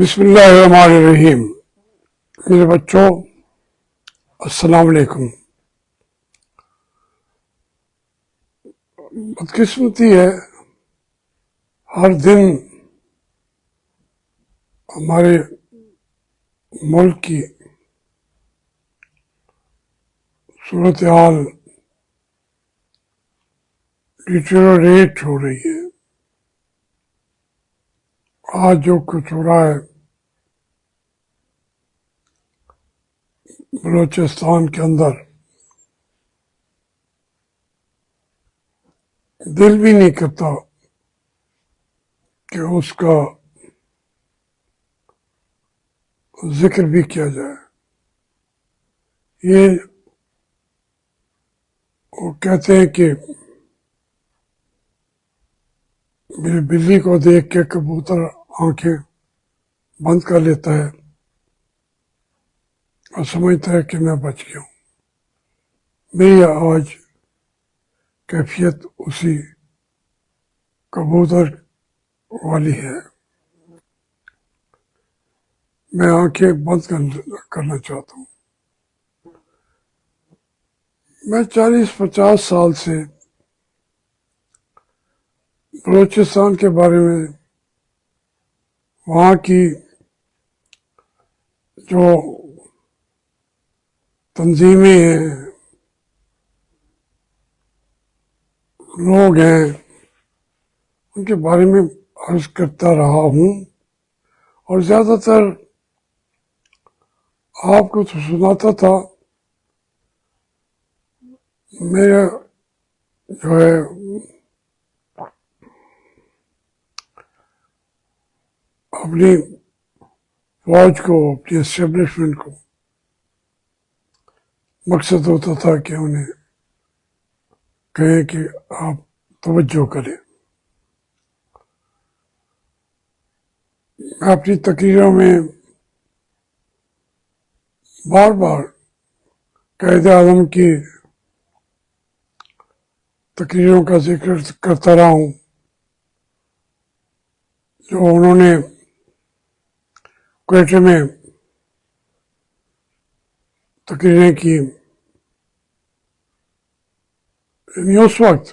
بسم اللہ الرحمن الرحیم۔ میرے بچوں، السلام علیکم۔ بدقسمتی ہے، ہر دن ہمارے ملک کی صورتحال ڈیٹیریوریٹ ہو رہی ہے۔ آج جو کچھ ہو رہا ہے بلوچستان کے اندر، دل بھی نہیں کرتا کہ اس کا ذکر بھی کیا جائے۔ یہ وہ کہتے ہیں کہ میری بلی کو دیکھ کے کبوتر آنکھیں بند کر لیتا ہے اور سمجھتا ہے کہ میں بچ گیا ہوں۔ میری آج کیفیت اسی کبوتر والی ہے۔ میں آنکھیں بند کرنا چاہتا ہوں۔ میں 40-50 سال سے بلوچستان کے بارے میں، وہاں کی جو تنظیمیں ہیں، لوگ ہیں، ان کے بارے میں عرض کرتا رہا ہوں، اور زیادہ تر آپ کو تو سناتا تھا۔ میرا جو ہے اپنی فوج کو، اپنی اسٹیبلشمنٹ کو مقصد ہوتا تھا کہ انہیں کہیں کہ آپ توجہ کریں۔ میں اپنی تقریروں میں بار بار قائد اعظم کی تقریروں کا ذکر کرتا رہا ہوں، جو انہوں نے کوئٹہ میں تقریریں کی۔ اس وقت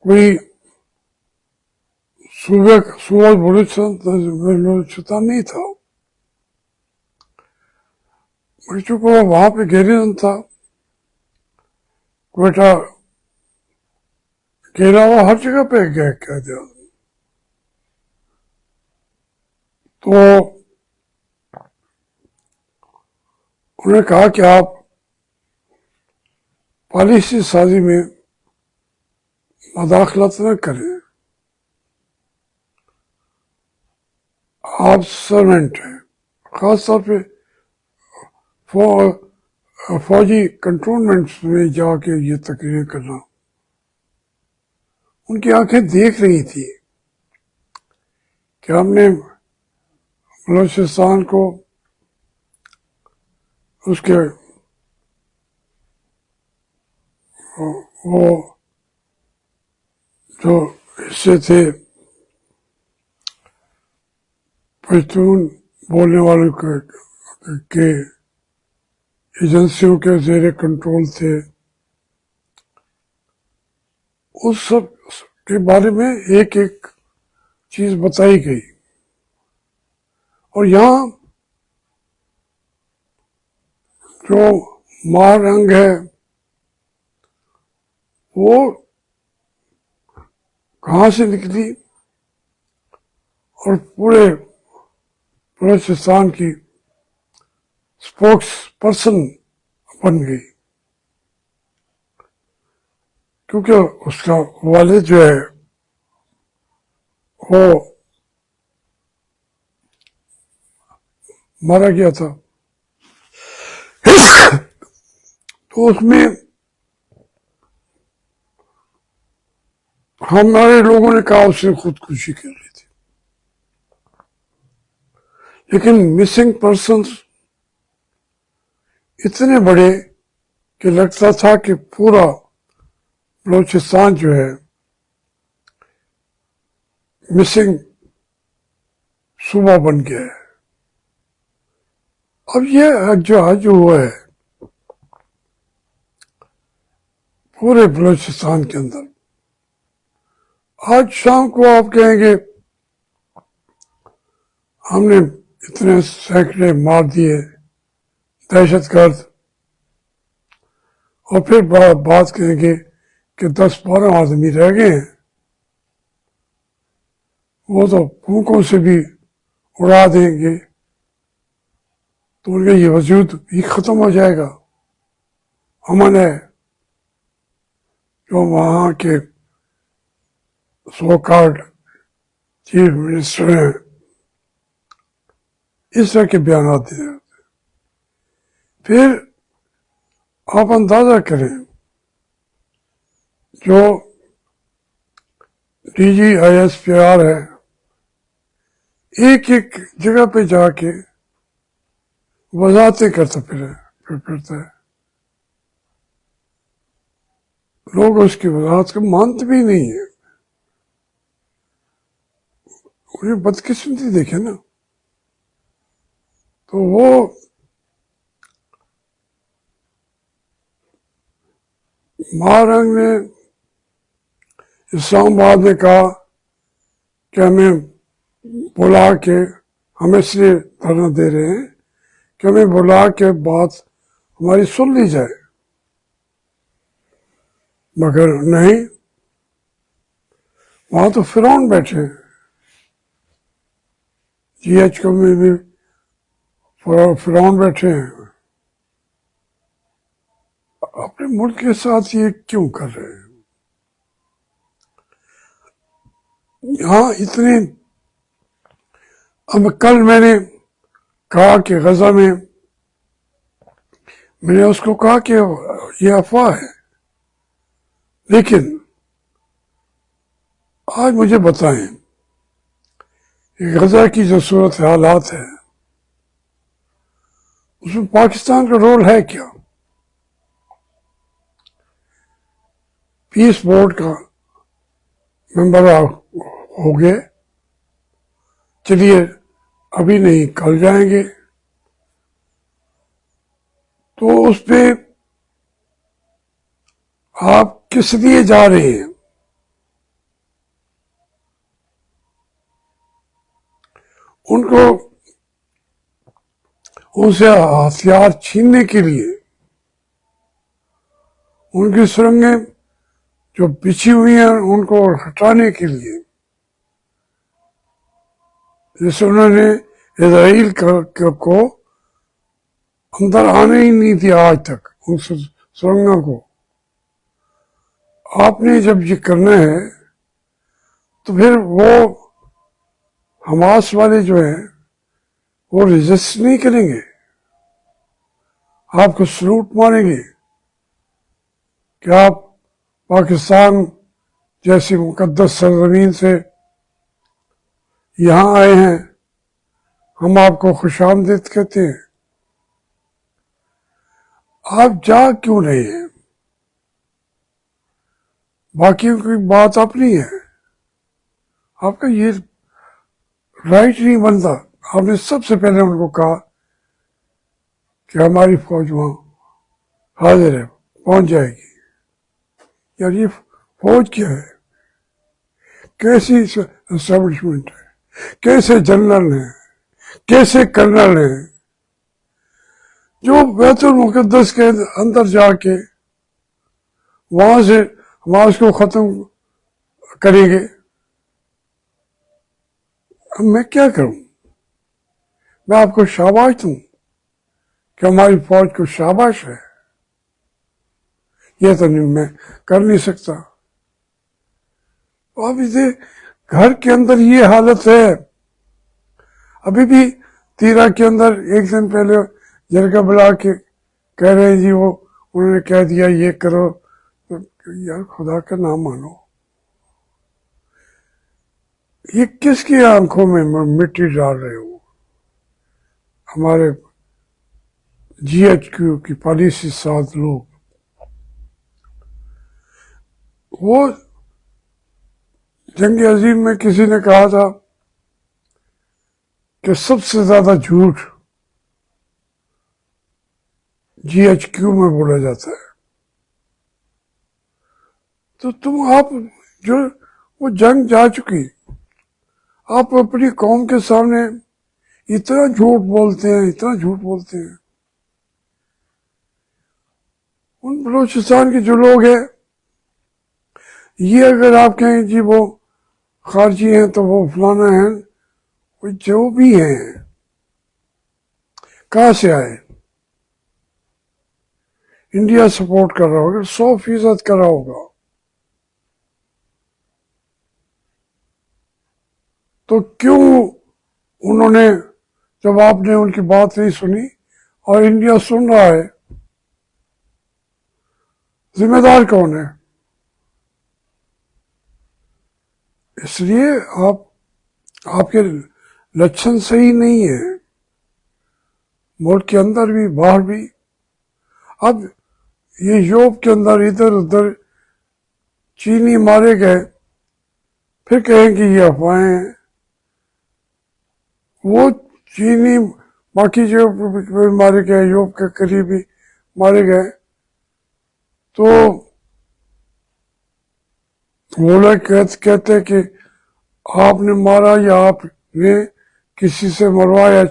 کوئی صوبہ بلوچستان نہیں تھا، چونکہ وہاں پہ گیریزن تھا۔ کوئٹہ کے علاوہ ہر جگہ پہ گیا قائد اعظم۔ تو انہوں نے کہا کہ آپ پالیسی سازی میں مداخلت نہ کریں، آپ سرونٹ ہیں۔ خاص طور پہ فوجی کنٹرولمنٹس میں جا کے یہ تقریریں کرنا۔ ان کی آنکھیں دیکھ رہی تھی کہ ہم نے بلوچستان کو اس کے وہ جو حصے تھے پشتون بولنے والوں کے ایجنسیوں کے زیر کنٹرول تھے، اس سب کے بارے میں ایک ایک چیز بتائی گئی۔ اور یہاں جو مار رنگ ہے وہ کہاں سے نکلی اور پورے بلوچستان کی اسپوکس پرسن بن گئی، کیونکہ اس کا والد جو ہے وہ مارا گیا تھا۔ تو اس میں ہمارے لوگوں نے کہا اس نے خودکشی کر لی تھی، لیکن مسنگ پرسنز اتنے بڑے کہ لگتا تھا کہ پورا بلوچستان جو ہے مسنگ صوبہ بن گیا ہے. اب یہ جو حج ہوا ہے پورے بلوچستان کے اندر، آج شام کو آپ کہیں گے ہم نے اتنے سینکڑے مار دیے دہشت گرد، اور پھر بات کہیں گے کہ 10-12 آدمی رہ گئے ہیں، وہ تو پھونکوں سے بھی اڑا دیں گے، تو ان کا یہ وجود بھی ختم ہو جائے گا. امن ہے. جو وہاں کے سو کارڈ چیف منسٹر ہیں اس طرح کے بیانات دیتے ہیں. پھر آپ اندازہ کریں جو D G I S P R ہے ایک ایک جگہ پہ جا کے وضاحتیں کرتا پھرتا ہے. لوگ اس کی وضاحت کو مانتے بھی نہیں ہیں. انہیں بدقسمتی دیکھے نا، تو وہ مہارنگ نے اسلام آباد میں کہا کہ ہمیں بلا کے، ہم اس لیے دھرنا دے رہے ہیں کہ ہمیں بلا کے بات ہماری سن لی جائے، مگر نہیں، وہاں تو فرعون بیٹھے ہیں. جی ایچ کو میں بھی فرعون بیٹھے ہیں. اپنے ملک کے ساتھ یہ کیوں کر رہے ہیں؟ یہاں اتنے، اب کل میں نے کہا کہ غزہ میں نے اس کو کہا کہ یہ افواہ ہے، لیکن آج مجھے بتائیں کہ غزہ کی جو صورت حالات ہے اس میں پاکستان کا رول ہے کیا؟ پیس بورڈ کا ممبر ہو گئے، چلیے ابھی نہیں کل جائیں گے، تو اس پہ آپ کس لیے جا رہے ہیں؟ ان کو ان سے ہتھیار چھیننے کے لیے، ان کی سرنگیں جو بچھی ہوئی ہیں ان کو ہٹانے کے لیے، جیسے انہوں نے اسرائیل کو اندر آنے ہی نہیں دیا آج تک ان سرنگوں کو. آپ نے جب یہ کرنا ہے تو پھر وہ حماس والے جو ہیں وہ ریزسٹ نہیں کریں گے، آپ کو سلوٹ ماریں گے کہ آپ پاکستان جیسی مقدس سرزمین سے یہاں آئے ہیں، ہم آپ کو خوش آمدید کہتے ہیں. آپ جا کیوں رہے ہیں؟ باقیوں کی بات اپنی ہے، آپ کا یہ رائٹ نہیں بنتا. آپ نے سب سے پہلے ان کو کہا کہ ہماری فوج وہاں حاضر ہے، پہنچ جائے گی. یار یہ فوج کیا ہے؟ کیسی اسٹیبلشمنٹ ہے؟ کیسے جنرل ہیں؟ کیسے کرنل ہیں جو بیت المقدس کے اندر جا کے وہاں سے حماس کو ختم کریں گے؟ اب میں کیا کروں؟ میں آپ کو شاباش دوں کہ ہماری فوج کو شاباش ہے، یہ تو نہیں میں کر نہیں سکتا. اب اسے گھر کے اندر یہ حالت ہے. ابھی بھی تیرا کے اندر ایک دن پہلے جرگہ بلا کے کہہ رہے ہیں جی وہ انہوں نے کہہ دیا یہ کرو. یار خدا کا نام مانو، یہ کس کی آنکھوں میں مٹی ڈال رہے ہو؟ ہمارے جی ایچ کیو کی پالیسی ساتھ لوگ، وہ جنگ عظیم میں کسی نے کہا تھا کہ سب سے زیادہ جھوٹ GHQ میں بولا جاتا ہے. تو آپ جو وہ جنگ جا چکی، آپ اپنی قوم کے سامنے اتنا جھوٹ بولتے ہیں، اتنا جھوٹ بولتے ہیں. ان بلوچستان کے جو لوگ ہیں، یہ اگر آپ کہیں جی وہ خارجی ہیں تو وہ فلانا ہیں، وہ جو بھی ہیں کہاں سے آئے؟ انڈیا سپورٹ کر رہا ہوگا، 100% کر رہا ہوگا. تو کیوں انہوں نے، جب آپ نے ان کی بات نہیں سنی اور انڈیا سن رہا ہے، ذمہ دار کون ہے؟ اس لیے آپ کے لچھن صحیح نہیں ہے، ملک کے اندر بھی باہر بھی. اب یہ یورپ کے اندر ادھر ادھر چینی مارے گئے، پھر کہیں کہ یہ افواہیں ہیں. وہ چینی باقی جو مارے گئے، یورپ کے قریبی مارے گئے، تو وہ لوگ کہتے کہ آپ نے مارا یا آپ نے کسی سے مروایا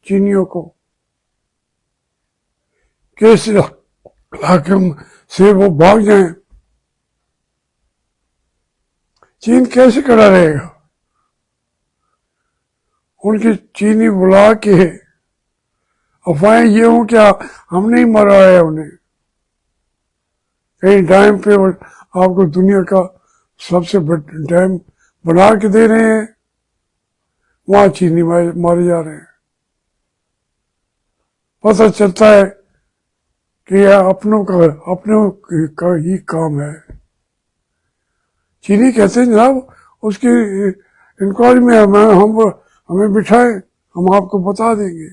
چینیوں کو. کس حاکم سے وہ بھاگ جائیں؟ چین کیسے کھڑا رہے گا؟ ان کی چینی بلا کے افواہیں یہ ہوں کہ ہم نہیں مروایا انہیں، کئی ٹائم پہ آپ کو دنیا کا سب سے بڑا ڈیم بنا کے دے رہے ہیں، وہاں چینی مارے جا رہے ہیں. پتہ چلتا ہے کہ یہ اپنوں کا ہی کام ہے. چینی کہتے ہیں جناب اس کی انکوائری میں ہمیں بٹھائے، ہم آپ کو بتا دیں گے.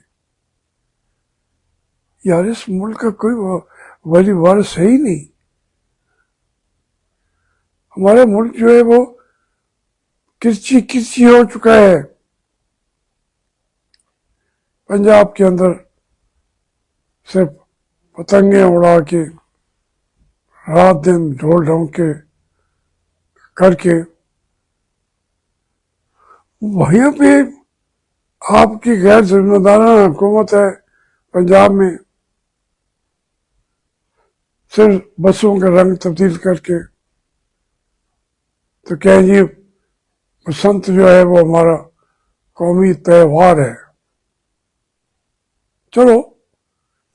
یار اس ملک کا کوئی ولی وارث ہے ہی نہیں. ہمارا ملک جو ہے وہ کرچی ہو چکا ہے. پنجاب کے اندر صرف پتنگیں اڑا کے، رات دن ڈھول ڈھونک کے کر کے، وہیں پہ آپ کی غیر ذمہ دارانہ حکومت ہے. پنجاب میں صرف بسوں کا رنگ تبدیل کر کے، تو کہ جی بسنت جو ہے وہ ہمارا قومی تہوار ہے. چلو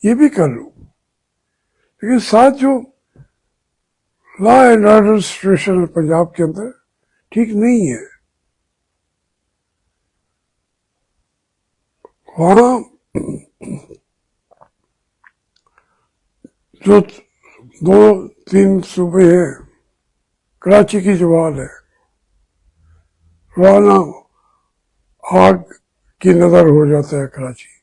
یہ بھی کر لو، لیکن ساتھ جو law and order situation Punjab کے اندر ٹھیک نہیں ہے. وہاں جو 2-3 صوبے ہیں، کراچی کی جو حال ہے، روزانہ آگ کی نظر ہو جاتا ہے کراچی.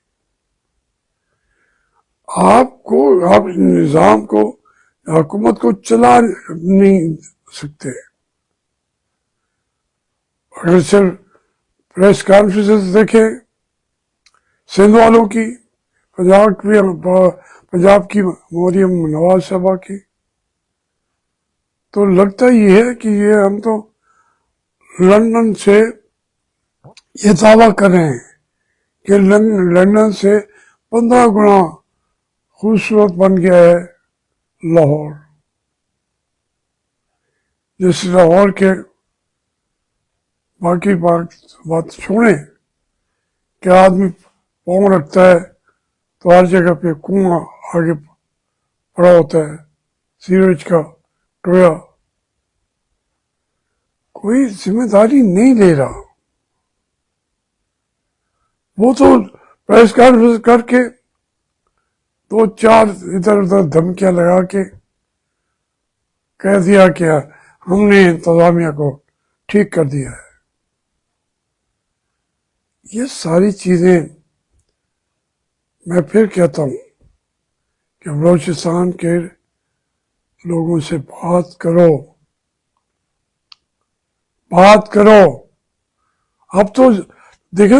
آپ نظام کو، حکومت کو چلا نہیں سکتے. اگر صرف پریس کانفرنس دیکھیں سندھ والوں کی، پنجاب کی مریم نواز صاحبہ کی، تو لگتا یہ ہے کہ یہ ہم تو لندن سے یہ دعویٰ کر رہے ہیں کہ لندن سے 15 گنا خوبصورت بن گیا ہے لاہور. جس لاہور کے باقی بات چھوڑیں کہ آدمی پاؤں رکھتا ہے تو ہر جگہ پہ کنواں آگے پڑا ہوتا ہے، سیوریج کا ٹویا. کوئی ذمہ داری نہیں لے رہا. وہ تو پریس کانفرنس کر کے 2-4 ادھر ادھر دھمکیاں لگا کے کہہ دیا کہ ہم نے انتظامیہ کو ٹھیک کر دیا ہے. یہ ساری چیزیں میں پھر کہتا ہوں کہ بلوچستان کے لوگوں سے بات کرو. اب تو دیکھیں